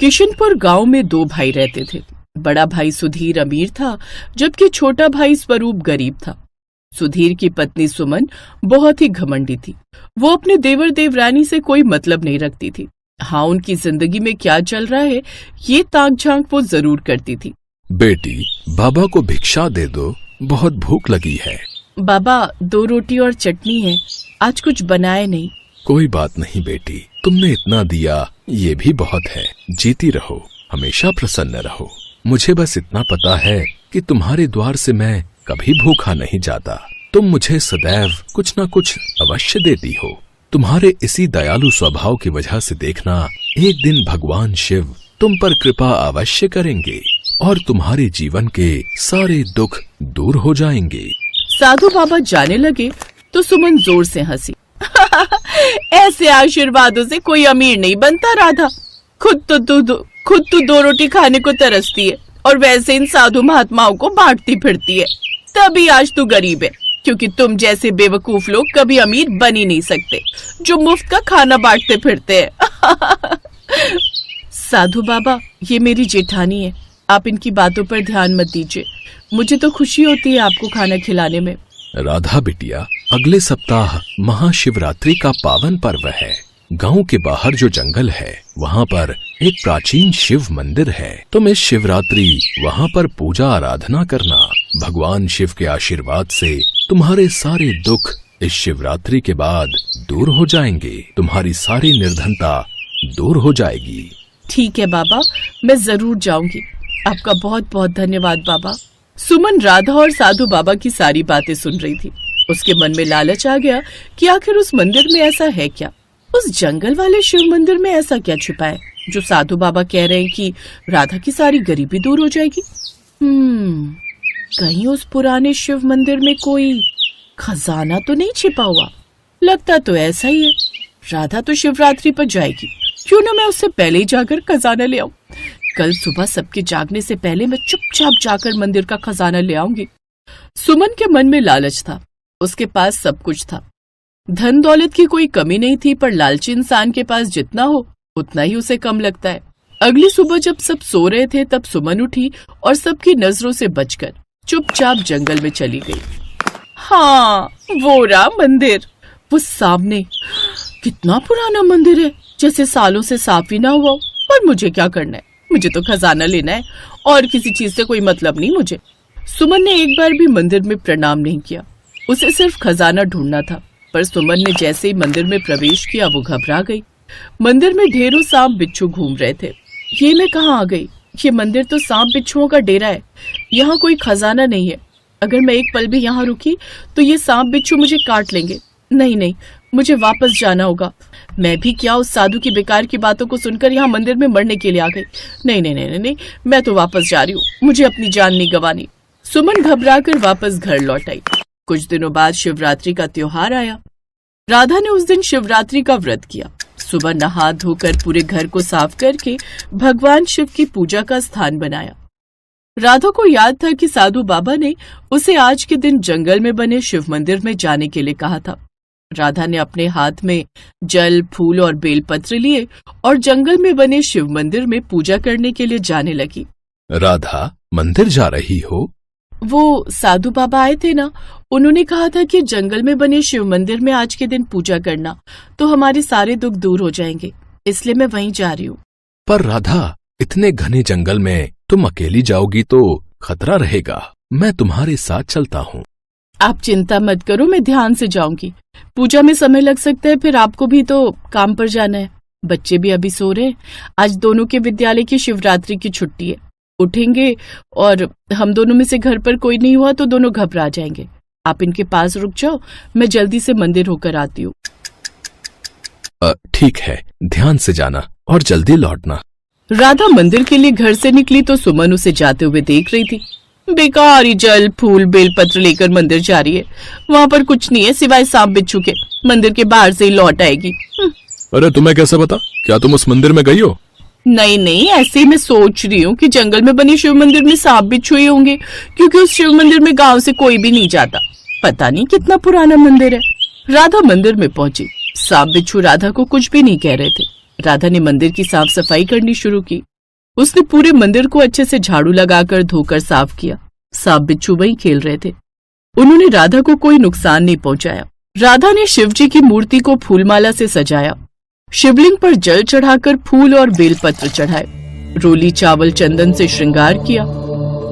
किशनपुर गांव में दो भाई रहते थे। बड़ा भाई सुधीर अमीर था, जबकि छोटा भाई स्वरूप गरीब था। सुधीर की पत्नी सुमन बहुत ही घमंडी थी। वो अपने देवर देवरानी से कोई मतलब नहीं रखती थी। हाँ, उनकी जिंदगी में क्या चल रहा है ये ताक झांक वो जरूर करती थी। बेटी, बाबा को भिक्षा दे दो, बहुत भूख लगी है। बाबा, 2 रोटी और चटनी है, आज कुछ बनाए नहीं। कोई बात नहीं बेटी, तुमने इतना दिया ये भी बहुत है। जीती रहो, हमेशा प्रसन्न रहो। मुझे बस इतना पता है कि तुम्हारे द्वार से मैं कभी भूखा नहीं जाता। तुम मुझे सदैव कुछ न कुछ अवश्य देती हो। तुम्हारे इसी दयालु स्वभाव की वजह से देखना, एक दिन भगवान शिव तुम पर कृपा अवश्य करेंगे और तुम्हारे जीवन के सारे दुख दूर हो जाएंगे। साधु बाबा जाने लगे तो सुमन जोर से हंसी। ऐसे आशीर्वादों से कोई अमीर नहीं बनता राधा। खुद तो 2 रोटी खाने को तरसती है और वैसे इन साधु महात्माओं को बांटती फिरती है। तभी आज तू गरीब है, क्योंकि तुम जैसे बेवकूफ लोग कभी अमीर बन ही नहीं सकते, जो मुफ्त का खाना बांटते फिरते हैं। साधु बाबा, ये मेरी जेठानी है, आप इनकी बातों पर ध्यान मत दीजिए। मुझे तो खुशी होती है आपको खाना खिलाने में। राधा बिटिया, अगले सप्ताह महाशिवरात्रि का पावन पर्व है। गांव के बाहर जो जंगल है वहाँ पर एक प्राचीन शिव मंदिर है। तुम इस शिवरात्रि वहाँ पर पूजा आराधना करना। भगवान शिव के आशीर्वाद से तुम्हारे सारे दुख इस शिवरात्रि के बाद दूर हो जाएंगे। तुम्हारी सारी निर्धनता दूर हो जाएगी। ठीक है बाबा, मैं जरूर जाऊंगी। आपका बहुत बहुत धन्यवाद बाबा। सुमन राधा और साधु बाबा की सारी बातें सुन रही थी। उसके मन में लालच आ गया कि आखिर उस मंदिर में ऐसा है क्या, उस जंगल वाले शिव मंदिर में ऐसा क्या छिपा है जो साधु बाबा कह रहे हैं कि राधा की सारी गरीबी दूर हो जाएगी। कहीं उस पुराने शिव मंदिर में कोई खजाना तो नहीं छिपा हुआ? लगता तो ऐसा ही है। राधा तो शिवरात्रि पर जाएगी, क्यों ना मैं उससे पहले ही जाकर खजाना ले आऊं। कल सुबह सबके जागने से पहले मैं चुपचाप जाकर मंदिर का खजाना ले आऊंगी। सुमन के मन में लालच था, उसके पास सब कुछ था। धन दौलत की कोई कमी नहीं थी, पर लालची इंसान के पास जितना हो उतना ही उसे कम लगता है। अगली सुबह जब सब सो रहे थे तब सुमन उठी और सबकी नजरों से बचकर चुपचाप जंगल में चली गई। हाँ, वो रहा मंदिर, वो सामने। कितना पुराना मंदिर है, जैसे सालों से साफ ही ना हुआ। पर मुझे क्या करना है, मुझे तो खजाना लेना है और किसी चीज से कोई मतलब नहीं मुझे। सुमन ने एक बार भी मंदिर में प्रणाम नहीं किया, उसे सिर्फ खजाना ढूंढना था। पर सुमन ने जैसे ही मंदिर में प्रवेश किया वो घबरा गई। मंदिर में ढेरों सांप बिच्छू घूम रहे थे। ये मैं कहाँ आ गई? ये मंदिर तो सांप बिच्छुओं का डेरा है, यहाँ कोई खजाना नहीं है। अगर मैं एक पल भी यहाँ रुकी तो ये सांप बिच्छू मुझे काट लेंगे। नहीं, मुझे वापस जाना होगा। मैं भी क्या उस साधु की बेकार की बातों को सुनकर यहाँ मंदिर में मरने के लिए आ गई। नहीं, मैं तो वापस जा रही हूँ, मुझे अपनी जान नहीं गंवानी। सुमन घबराकर वापस घर लौट आई। कुछ दिनों बाद शिवरात्रि का त्योहार आया। राधा ने उस दिन शिवरात्रि का व्रत किया। सुबह नहा धोकर पूरे घर को साफ करके भगवान शिव की पूजा का स्थान बनाया। राधा को याद था कि साधु बाबा ने उसे आज के दिन जंगल में बने शिव मंदिर में जाने के लिए कहा था। राधा ने अपने हाथ में जल, फूल और बेलपत्र लिए और जंगल में बने शिव मंदिर में पूजा करने के लिए जाने लगी। राधा, मंदिर जा रही हो? वो साधु बाबा आए थे ना, उन्होंने कहा था कि जंगल में बने शिव मंदिर में आज के दिन पूजा करना तो हमारे सारे दुख दूर हो जाएंगे, इसलिए मैं वहीं जा रही हूँ। पर राधा, इतने घने जंगल में तुम अकेली जाओगी तो खतरा रहेगा। मैं तुम्हारे साथ चलता हूँ। आप चिंता मत करो, मैं ध्यान से जाऊंगी। पूजा में समय लग सकता है, फिर आपको भी तो काम पर जाना है। बच्चे भी अभी सो रहे हैं। आज दोनों के विद्यालय की शिवरात्रि की छुट्टी है। उठेंगे और हम दोनों में से घर पर कोई नहीं हुआ तो दोनों घबरा जाएंगे। आप इनके पास रुक जाओ, मैं जल्दी से मंदिर होकर आती हूँ। ठीक है, ध्यान से जाना और जल्दी लौटना। राधा मंदिर के लिए घर से निकली तो सुमन उसे जाते हुए देख रही थी। बेकार ही जल, फूल, बेलपत्र लेकर मंदिर जा रही है। वहाँ पर कुछ नहीं है सिवाय सांप बिच्छू के। मंदिर के बाहर से ही लौट आएगी। अरे तुम्हें कैसे पता? क्या तुम उस मंदिर में गई हो? नहीं, ऐसे ही मैं सोच रही हूँ कि जंगल में बने शिव मंदिर में सांप बिच्छू ही होंगे, क्योंकि उस शिव मंदिर में गांव से कोई भी नहीं जाता। पता नहीं कितना पुराना मंदिर है। राधा मंदिर में पहुंची। सांप बिच्छू राधा को कुछ भी नहीं कह रहे थे। राधा ने मंदिर की साफ सफाई करनी शुरू की। उसने पूरे मंदिर को अच्छे से झाड़ू लगाकर धोकर साफ किया। सांप बिच्छू वहीं खेल रहे थे। उन्होंने राधा को कोई नुकसान नहीं पहुंचाया। राधा ने शिवजी की मूर्ति को फूलमाला से सजाया, शिवलिंग पर जल चढ़ाकर फूल और बेलपत्र चढ़ाए, रोली चावल चंदन से श्रृंगार किया,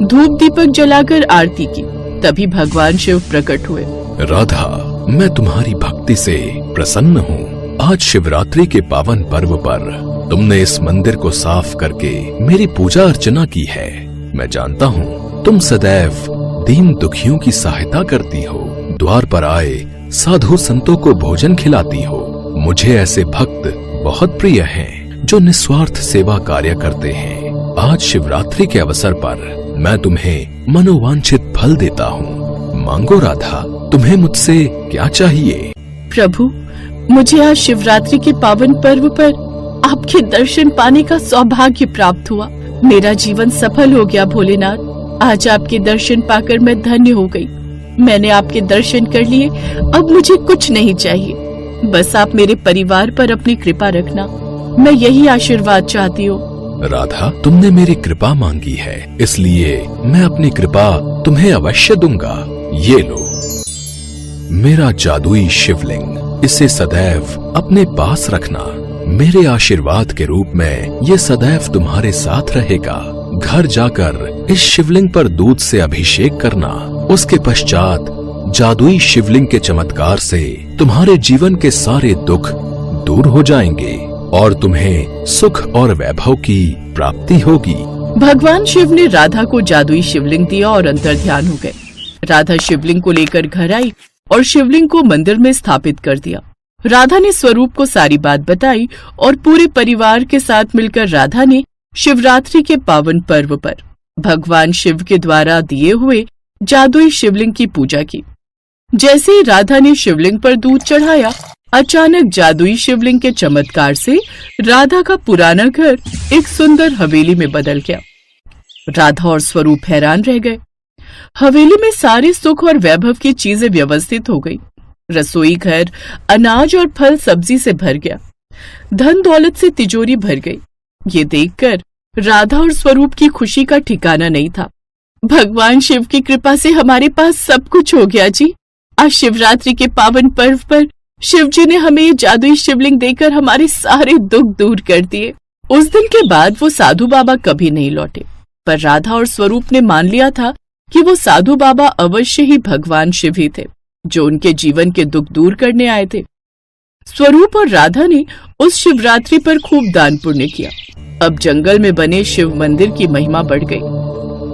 धूप दीपक जलाकर आरती की। तभी भगवान शिव प्रकट हुए। राधा, मैं तुम्हारी भक्ति से प्रसन्न हूँ। आज शिवरात्रि के पावन पर्व पर तुमने इस मंदिर को साफ करके मेरी पूजा अर्चना की है। मैं जानता हूँ तुम सदैव दीन दुखियों की सहायता करती हो, द्वार पर आए साधु संतों को भोजन खिलाती हो। मुझे ऐसे भक्त बहुत प्रिय हैं जो निस्वार्थ सेवा कार्य करते हैं। आज शिवरात्रि के अवसर पर मैं तुम्हें मनोवांछित फल देता हूँ। मांगो राधा, तुम्हें मुझसे क्या चाहिए? प्रभु, मुझे आज शिवरात्रि के पावन पर्व पर आपके दर्शन पाने का सौभाग्य प्राप्त हुआ। मेरा जीवन सफल हो गया भोलेनाथ। आज आपके दर्शन पाकर मैं धन्य हो गई। मैंने आपके दर्शन कर लिए, अब मुझे कुछ नहीं चाहिए। बस आप मेरे परिवार पर अपनी कृपा रखना, मैं यही आशीर्वाद चाहती हूँ। राधा, तुमने मेरी कृपा मांगी है, इसलिए मैं अपनी कृपा तुम्हें अवश्य दूंगा। ये लो मेरा जादुई शिवलिंग, इसे सदैव अपने पास रखना। मेरे आशीर्वाद के रूप में ये सदैव तुम्हारे साथ रहेगा। घर जाकर इस शिवलिंग पर दूध से अभिषेक करना। उसके पश्चात जादुई शिवलिंग के चमत्कार से तुम्हारे जीवन के सारे दुख दूर हो जाएंगे और तुम्हें सुख और वैभव की प्राप्ति होगी। भगवान शिव ने राधा को जादुई शिवलिंग दिया और अंतर्ध्यान हो गए। राधा शिवलिंग को लेकर घर आई और शिवलिंग को मंदिर में स्थापित कर दिया। राधा ने स्वरूप को सारी बात बताई और पूरे परिवार के साथ मिलकर राधा ने शिवरात्रि के पावन पर्व पर भगवान शिव के द्वारा दिए हुए जादुई शिवलिंग की पूजा की। जैसे ही राधा ने शिवलिंग पर दूध चढ़ाया, अचानक जादुई शिवलिंग के चमत्कार से राधा का पुराना घर एक सुंदर हवेली में बदल गया। राधा और स्वरूप हैरान रह गए। हवेली में सारे सुख और वैभव की चीजें व्यवस्थित हो गई। रसोई घर अनाज और फल सब्जी से भर गया। धन दौलत से तिजोरी भर गई। ये देखकर राधा और स्वरूप की खुशी का ठिकाना नहीं था। भगवान शिव की कृपा से हमारे पास सब कुछ हो गया जी। आज शिवरात्रि के पावन पर्व पर शिव जी ने हमें ये जादुई शिवलिंग देकर हमारे सारे दुख दूर कर दिए। उस दिन के बाद वो साधु बाबा कभी नहीं लौटे, पर राधा और स्वरूप ने मान लिया था कि वो साधु बाबा अवश्य ही भगवान शिव ही थे, जो उनके जीवन के दुख दूर करने आए थे। स्वरूप और राधा ने उस शिवरात्रि पर खूब दान पुण्य किया। अब जंगल में बने शिव मंदिर की महिमा बढ़ गई।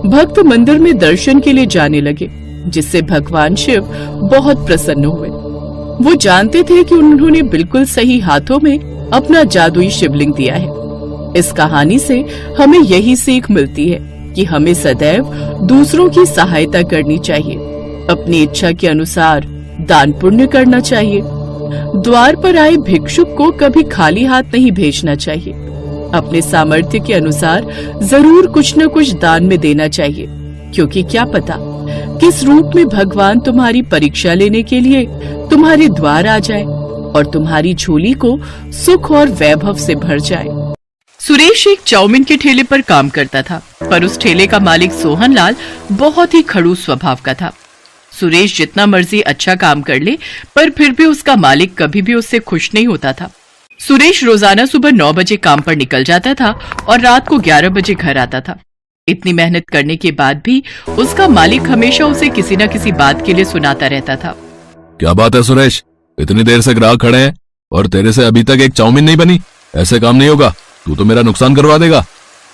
भक्त मंदिर में दर्शन के लिए जाने लगे, जिससे भगवान शिव बहुत प्रसन्न हुए। वो जानते थे कि उन्होंने बिल्कुल सही हाथों में अपना जादुई शिवलिंग दिया है। इस कहानी से हमें यही सीख मिलती है कि हमें सदैव दूसरों की सहायता करनी चाहिए, अपनी इच्छा के अनुसार दान पुण्य करना चाहिए। द्वार पर आए भिक्षुक को कभी खाली हाथ नहीं भेजना चाहिए। अपने सामर्थ्य के अनुसार जरूर कुछ न कुछ दान में देना चाहिए, क्योंकि क्या पता किस रूप में भगवान तुम्हारी परीक्षा लेने के लिए तुम्हारे द्वार आ जाए और तुम्हारी झोली को सुख और वैभव से भर जाए। सुरेश एक चाउमीन के ठेले पर काम करता था, पर उस ठेले का मालिक सोहनलाल बहुत ही खड़ूस स्वभाव का था। सुरेश जितना मर्जी अच्छा काम कर ले, पर फिर भी उसका मालिक कभी भी उससे खुश नहीं होता था। सुरेश रोजाना सुबह 9 बजे काम पर निकल जाता था और रात को 11 बजे घर आता था। इतनी मेहनत करने के बाद भी उसका मालिक हमेशा उसे किसी न किसी बात के लिए सुनाता रहता था। क्या बात है सुरेश, इतनी देर से ग्राहक खड़े हैं और तेरे से अभी तक एक चाउमीन नहीं बनी? ऐसे काम नहीं होगा, तू तो मेरा नुकसान करवा देगा।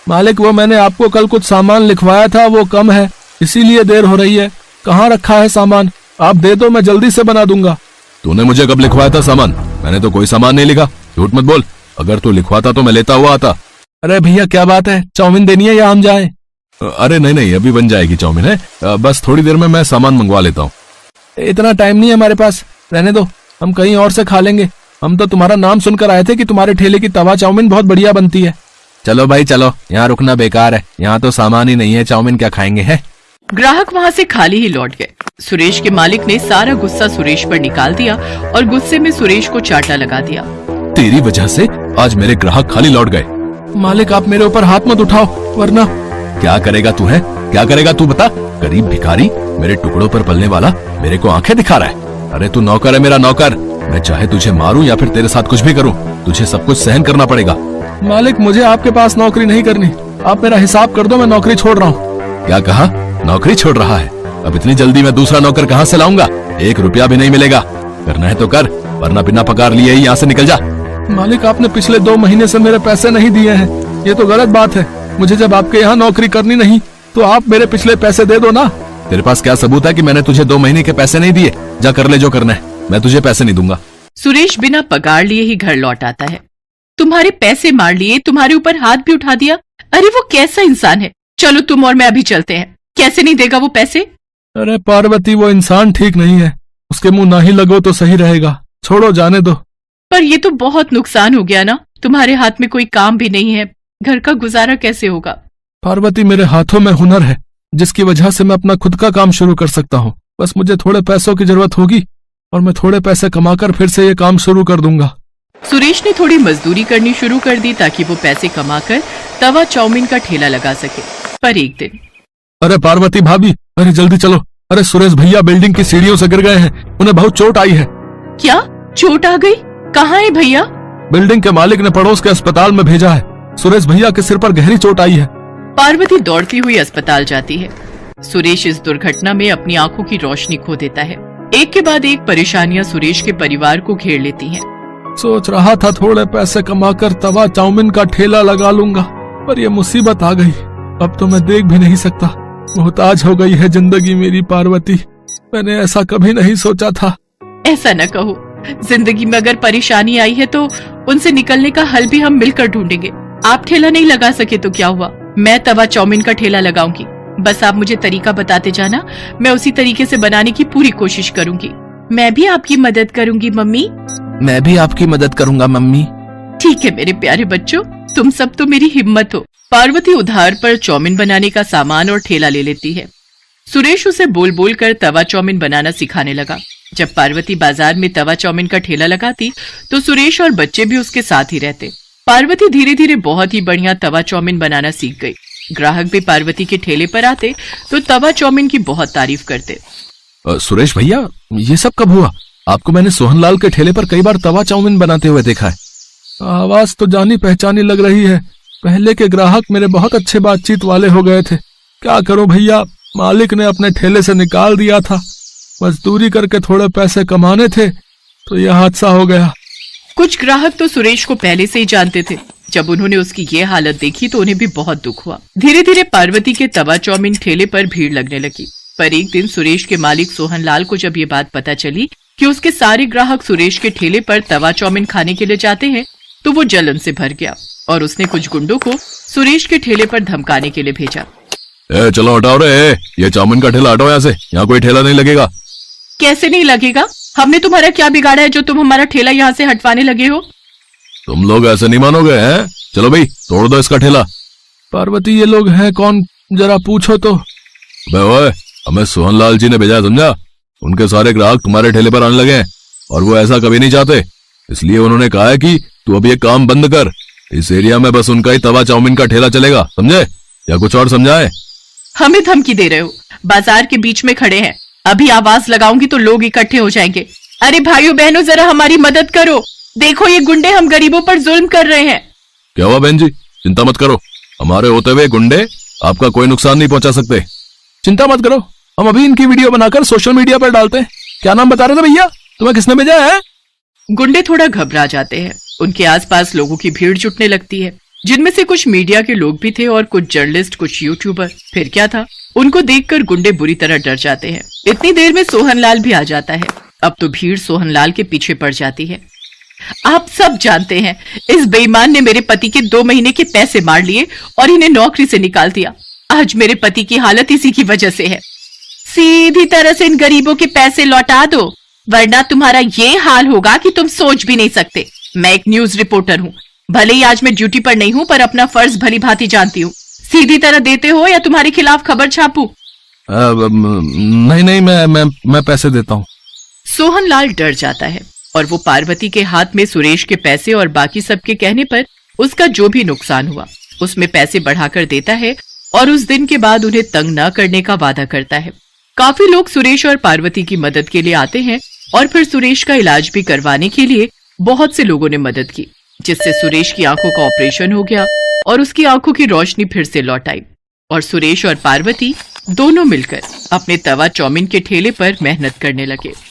मालिक, वो मैंने आपको कल कुछ सामान लिखवाया था, वो कम है, इसीलिए देर हो रही है। कहाँ रखा है सामान? आप दे दो, मैं जल्दी से बना दूंगा। तूने मुझे कब लिखवाया था सामान? मैंने तो कोई सामान नहीं लिखा। झूठ मत बोल, अगर तू लिखवाता तो मैं लेता हुआ आता। अरे भैया, क्या बात है, चाउमीन देनी है या हम जाएं? अरे नहीं नहीं, अभी बन जाएगी चाउमीन है, बस थोड़ी देर में मैं सामान मंगवा लेता हूँ। इतना टाइम नहीं है हमारे पास, रहने दो, हम कहीं और से खा लेंगे। हम तो तुम्हारा नाम सुनकर आए थे कि तुम्हारे ठेले की तवा चाउमीन बहुत बढ़िया बनती है। चलो भाई चलो, यहाँ रुकना बेकार है, यहाँ तो सामान ही नहीं है, चाउमीन क्या खाएंगे है। ग्राहक वहाँ से खाली ही लौट गए। सुरेश के मालिक ने सारा गुस्सा सुरेश पर निकाल दिया और गुस्से में सुरेश को चाटा लगा दिया। तेरी वजह से आज मेरे ग्राहक खाली लौट गए। मालिक आप मेरे ऊपर हाथ मत उठाओ, वरना। क्या करेगा तू है? क्या करेगा तू बता? गरीब भिखारी, मेरे टुकड़ों पर पलने वाला, मेरे को आंखें दिखा रहा है। अरे तू नौकर है, मेरा नौकर। मैं चाहे तुझे मारूं या फिर तेरे साथ कुछ भी करूं, तुझे सब कुछ सहन करना पड़ेगा। मालिक मुझे आपके पास नौकरी नहीं करनी, आप मेरा हिसाब कर दो, मैं नौकरी छोड़ रहा हूँ। क्या कहा? नौकरी छोड़ रहा है? अब इतनी जल्दी मैं दूसरा नौकर कहाँ से लाऊंगा? 1 रुपया भी नहीं मिलेगा। करना है तो कर, वरना बिना पगार लिए ही यहाँ से निकल जा। मालिक आपने पिछले 2 महीने से मेरे पैसे नहीं दिए हैं, ये तो गलत बात है। मुझे जब आपके यहाँ नौकरी करनी नहीं तो आप मेरे पिछले पैसे दे दो ना। तेरे पास क्या सबूत है कि मैंने तुझे 2 महीने के पैसे नहीं दिए? जा कर ले जो करना है, मैं तुझे पैसे नहीं दूंगा। सुरेश बिना पगार लिए ही घर लौट आता है। तुम्हारे पैसे मार लिए, तुम्हारे ऊपर हाथ भी उठा दिया। अरे वो कैसा इंसान है? चलो तुम और मैं अभी चलते हैं। कैसे नहीं देगा वो पैसे? अरे पार्वती वो इंसान ठीक नहीं है, उसके मुंह ना ही लगो तो सही रहेगा, छोड़ो जाने दो। पर ये तो बहुत नुकसान हो गया ना, तुम्हारे हाथ में कोई काम भी नहीं है, घर का गुजारा कैसे होगा? पार्वती मेरे हाथों में हुनर है जिसकी वजह से मैं अपना खुद का काम शुरू कर सकता हूँ। बस मुझे थोड़े पैसों की जरूरत होगी और मैं थोड़े पैसे कमाकर फिर से ये काम शुरू कर दूंगा। सुरेश ने थोड़ी मजदूरी करनी शुरू कर दी ताकि वो पैसे कमाकर तवा चाउमीन का ठेला लगा सके। पर एक दिन, अरे पार्वती भाभी, अरे जल्दी चलो। अरे सुरेश भैया बिल्डिंग की सीढ़ियों से गिर गए हैं, उन्हें बहुत चोट आई है। क्या चोट आ गई? कहाँ है भैया? बिल्डिंग के मालिक ने पड़ोस के अस्पताल में भेजा है। सुरेश भैया के सिर पर गहरी चोट आई है। पार्वती दौड़ती हुई अस्पताल जाती है। सुरेश इस दुर्घटना में अपनी आंखों की रोशनी खो देता है। एक के बाद एक परेशानियां सुरेश के परिवार को घेर लेती हैं। सोच रहा था थोड़े पैसे कमाकर तवा चाउमीन का ठेला लगा लूंगा, पर ये मुसीबत आ गई। अब तो मैं देख भी नहीं सकता, मोहताज हो गई है जिंदगी मेरी पार्वती। मैंने ऐसा कभी नहीं सोचा था। ऐसा न कहो, जिंदगी में अगर परेशानी आई है तो उनसे निकलने का हल भी हम मिलकर ढूंढेंगे। आप ठेला नहीं लगा सके तो क्या हुआ, मैं तवा चाउमीन का ठेला लगाऊंगी। बस आप मुझे तरीका बताते जाना, मैं उसी तरीके से बनाने की पूरी कोशिश करूंगी। मैं भी आपकी मदद करूंगी मम्मी। मैं भी आपकी मदद करूंगा मम्मी। ठीक है मेरे प्यारे बच्चों, तुम सब तो मेरी हिम्मत हो। पार्वती उधार पर चाउमीन बनाने का सामान और ठेला ले लेती है। सुरेश उसे बोल बोल कर तवा चाउमीन बनाना सिखाने लगा। जब पार्वती बाजार में तवा चाउमीन का ठेला लगाती तो सुरेश और बच्चे भी उसके साथ ही रहते। पार्वती धीरे धीरे बहुत ही बढ़िया तवा चाउमीन बनाना सीख गई। ग्राहक भी पार्वती के ठेले पर आते तो तवा चाउमीन की बहुत तारीफ करते। सुरेश भैया ये सब कब हुआ? आपको मैंने सोहनलाल के ठेले पर कई बार तवा चाउमीन बनाते हुए देखा है। आवाज तो जानी पहचानी लग रही है। पहले के ग्राहक मेरे बहुत अच्छे बातचीत वाले हो गए थे। क्या करूं भैया, मालिक ने अपने ठेले से निकाल दिया था। मजदूरी करके थोड़े पैसे कमाने थे तो यह हादसा हो गया। कुछ ग्राहक तो सुरेश को पहले से ही जानते थे। जब उन्होंने उसकी ये हालत देखी तो उन्हें भी बहुत दुख हुआ। धीरे धीरे पार्वती के तवा चाउमीन ठेले पर भीड़ लगने लगी। पर एक दिन सुरेश के मालिक सोहनलाल को जब ये बात पता चली कि उसके सारे ग्राहक सुरेश के ठेले पर तवा चाउमीन खाने के लिए जाते हैं तो वो जलन से भर गया और उसने कुछ गुंडों को सुरेश के ठेले पर धमकाने के लिए भेजा। चलो हटाओ रे, ये चाउमीन का ठेला हटाओ यहाँ से, यहाँ कोई ठेला नहीं लगेगा। कैसे नहीं लगेगा? हमने तुम्हारा क्या बिगाड़ा है जो तुम हमारा ठेला यहाँ से हटवाने लगे हो? तुम लोग ऐसे नहीं मानोगे हैं? चलो भाई तोड़ दो इसका ठेला। पार्वती ये लोग हैं कौन, जरा पूछो तो। ओए, हमें सोहनलाल जी ने भेजा है, समझा? उनके सारे ग्राहक तुम्हारे ठेले पर आने लगे हैं और वो ऐसा कभी नहीं चाहते, इसलिए उन्होंने कहा है कि तू अब ये काम बंद कर। इस एरिया में बस उनका ही तवा चाउमीन का ठेला चलेगा, समझे? या कुछ और समझाए? हमें धमकी दे रहे हो? बाजार के बीच में खड़े हैं, अभी आवाज लगाऊंगी तो लोग इकट्ठे हो जाएंगे। अरे भाइयों बहनों जरा हमारी मदद करो, देखो ये गुंडे हम गरीबों पर जुल्म कर रहे हैं। क्या हुआ बहन जी, चिंता मत करो, हमारे होते हुए गुंडे आपका कोई नुकसान नहीं पहुंचा सकते। चिंता मत करो, हम अभी इनकी वीडियो बनाकर सोशल मीडिया पर डालते हैं। क्या नाम बता रहे थे भैया, तुम्हें किसने भेजा है? गुंडे थोड़ा घबरा जाते हैं। उनके आसपास लोगों की भीड़ जुटने लगती है, जिनमें से कुछ मीडिया के लोग भी थे और कुछ जर्नलिस्ट, कुछ यूट्यूबर। फिर क्या था, उनको देखकर गुंडे बुरी तरह डर जाते हैं। इतनी देर में सोहनलाल भी आ जाता है। अब तो भीड़ सोहनलाल के पीछे पड़ जाती है। आप सब जानते हैं इस बेईमान ने मेरे पति के 2 महीने के पैसे मार लिए और इन्हें नौकरी से निकाल दिया। आज मेरे पति की हालत इसी की वजह से है। सीधी तरह से इन गरीबों के पैसे लौटा दो, वरना तुम्हारा ये हाल होगा कि तुम सोच भी नहीं सकते। मैं एक न्यूज रिपोर्टर हूँ, भले ही आज मैं ड्यूटी पर नहीं हूँ, पर अपना फर्ज भली भांति जानती हूँ। सीधी तरह देते हो या तुम्हारे खिलाफ खबर छापूं? नहीं, मैं पैसे देता हूँ। सोहनलाल डर जाता है और वो पार्वती के हाथ में सुरेश के पैसे और बाकी सबके कहने पर उसका जो भी नुकसान हुआ उसमें पैसे बढ़ाकर देता है और उस दिन के बाद उन्हें तंग न करने का वादा करता है। काफी लोग सुरेश और पार्वती की मदद के लिए आते हैं और फिर सुरेश का इलाज भी करवाने के लिए बहुत से लोगों ने मदद की, जिससे सुरेश की आंखों का ऑपरेशन हो गया और उसकी आंखों की रोशनी फिर से लौट आई और सुरेश और पार्वती दोनों मिलकर अपने तवा चाउमीन के ठेले पर मेहनत करने लगे।